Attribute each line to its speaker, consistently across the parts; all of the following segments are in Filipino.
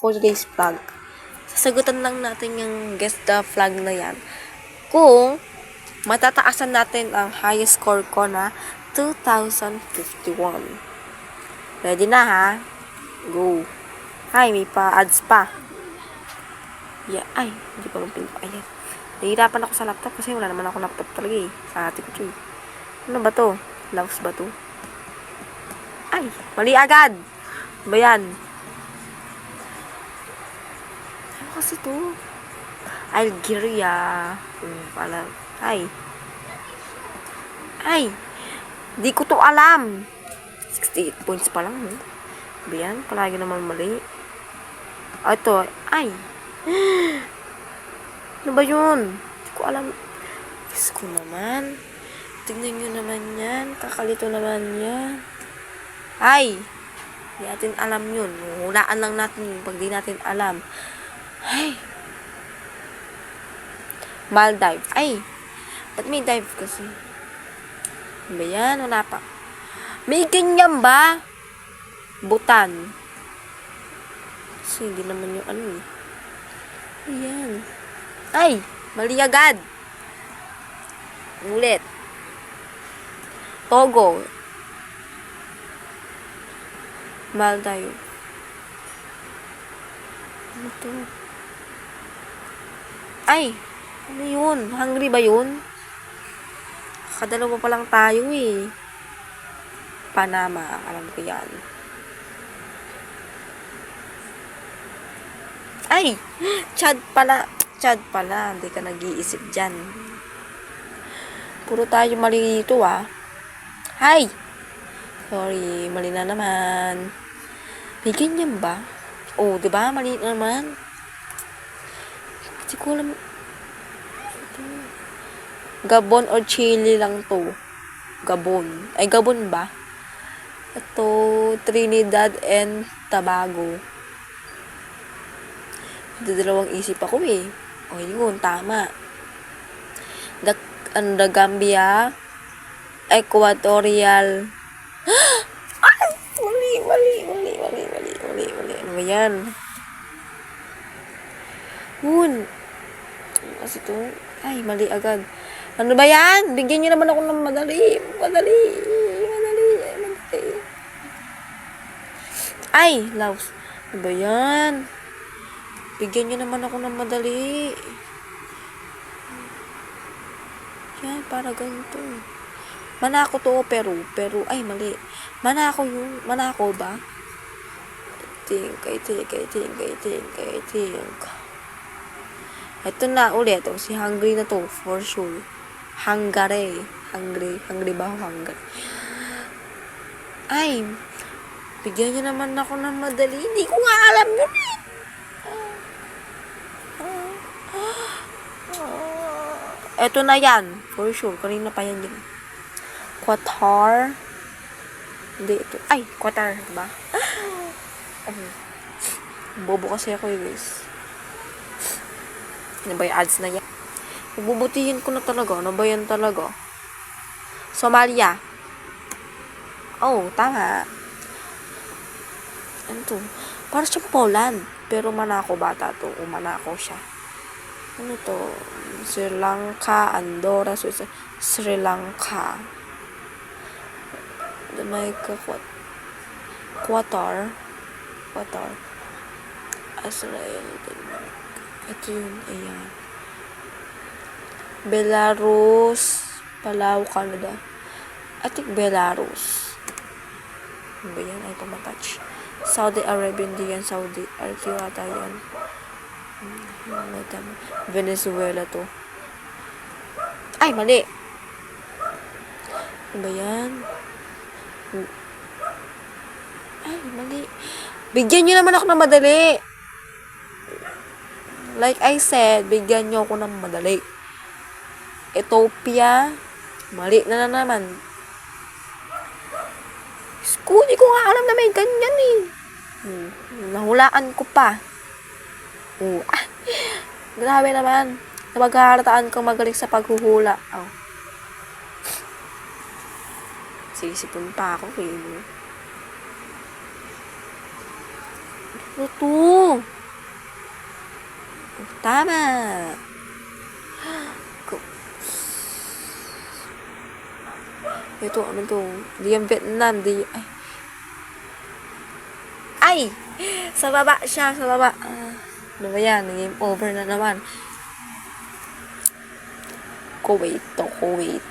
Speaker 1: for today's vlog. Sasagutan lang natin yung guess the flag na yan. Kung matataasan natin ang highest score ko na 2,051. Ready na ha? Go. Ay, may pa-ads pa. Yeah, ay, hindi pa mag-pin. Ayan. Nahihirapan ako sa laptop kasi wala naman ako laptop talaga eh. Sa ate ko to eh. Ano ba to? Loves ba to? Ay, mali agad. Ano ba yan? Ano kasi to? Algeria. Pala. Ay. Ay. Di ko to alam. 68 points pa lang. Ba yan? Palagi naman mali. Ito. Ay. Ano ba yun? Di ko alam. Diyos ko naman. Tignan nyo naman yan. Kakalito naman yan. Ay! Di natin alam yun. Hulaan lang natin pag di natin alam. Ay! Maldive. Ay! Ba't may dive kasi? Ano ba yan? Wala pa. May ganyan ba? Bhutan. Kasi hindi naman yung ano eh. Ayan. Ay! Mali agad. Ulit. Togo. Maldive. Ano to? Ay! Ano yun? Hungry ba yun? Kadalawa pa lang tayo eh. Panama. Alam ko yan. Ay! Chad pala. Chad pala. Hindi ka nag-iisip dyan. Puro tayo mali dito ah. Hi! Sorry, mali na naman. May ganyan ba? Oh, diba? Mali na naman. Hindi ko alam. Gabon or Chile lang to. Gabon. Ay, Gabon ba? Ito, Trinidad and Tobago. Dalawang isip ako eh. O, yun, tama. The Gambia, Equatorial. Ay! Mali. Ano ba yan? Yun. Ano kasi to? Ay, mali agad. Ano ba yan? Bigyan nyo naman ako ng madali. Ay, Laos. Ano ba yan? Bigyan nyo naman ako ng madali. Yan, para ganito. Manako to, Peru. Ay, mali. Manako yun. Manako ba? I think. Ito na ulit. Si Hungary na to, for sure. Hungary ba? Hungary. Ay, bigyan nyo naman ako ng madali. Hindi ko nga alam yun eh. Ito na yan. For sure. Kanina pa yan yun. Qatar. Hindi ito. Ay, Qatar. Diba? Bobo kasi ako guys. Ano ba yung ads na yan? Ibubutihin ko na talaga. Ano ba yan talaga? Somalia. Oh, tama. Ano to? Para siyang Poland. Pero Manako bata to. O Manako siya. Ano to? Sri Lanka, Andorra, Sri Lanka. Jamaica, Qatar, Israel, Denmark. Ito yun, ayan. Belarus, Palau, Canada. I think Belarus. Ano ba yan? Ay, pumatouch. Saudi Arabia, hindi yan. Saudi Arabia ata yan. Venezuela to. Ay, mali. Ano ba yan? Ay, mali. Bigyan nyo naman ako ng madali. Like I said, bigyan nyo ako ng madali. Ethiopia. Mali na naman. Hindi ko nga alam na may ganyan eh. Nahulaan ko pa. Grabe naman. Napagkaharataan kong magaling sa paghuhula. Sisipon pa ako eh. Ano to? Tama. Ito, ano to? Di yung Vietnam. Di, ay. Ay! Sa baba siya, sa baba. Ano ba yan? Game over na naman. Kuwait to, Kuwait.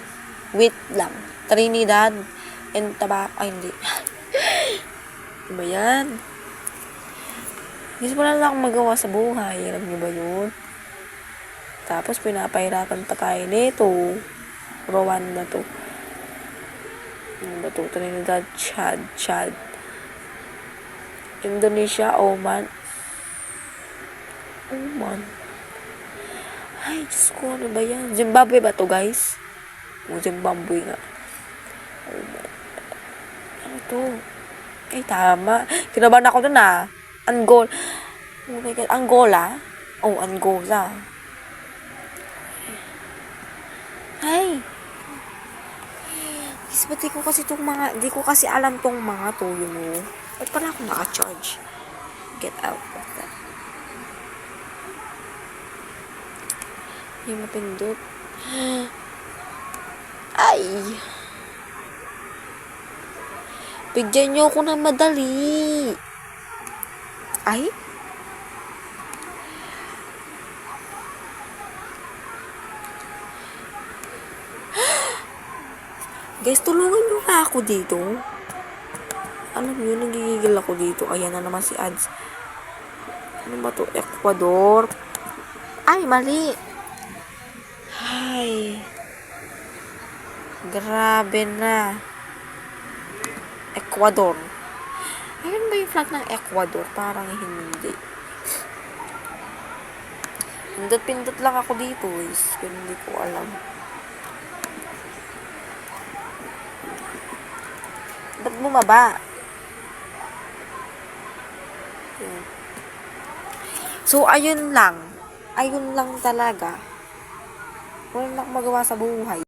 Speaker 1: Wait lang. Trinidad and Tobago. Ay, hindi. Ano ba yan? Gusto mo na lang magawa sa buhay. Alam niyo ba yun? Tapos pinapahirapan pa tayo nito. Rwanda to. Ano ba to? Trinidad, Chad. Indonesia, Oman. Ay, Diyos ko, ano ba yan? Zimbabwe ba to, guys? O, Zimbabwe nga. Ano to? Ay, tama. Kinabahan ako dun, Angola. Oh my God, Angola? Oh, Angola. Ay! Guys, ba't di ko kasi alam tong mga to, you know? Ba't pala ako naka-charge? Get out of that. Yung mapindot. Ay! Bigyan niyo ako ng madali. Ay? Guys, tulungan niyo nga ako dito. Alam niyo, nagigigil ako dito. Ayan na naman si Ads. Ano ba to? Ecuador. Ay, mali. Ay. Grabe na. Ecuador. Ayun ba yung flag ng Ecuador? Parang hindi. Pindot lang ako dito, guys. Pero hindi ko alam. Ba't bumaba? So, ayun lang. Ayun lang talaga. Wala na akong magawa sa buhay.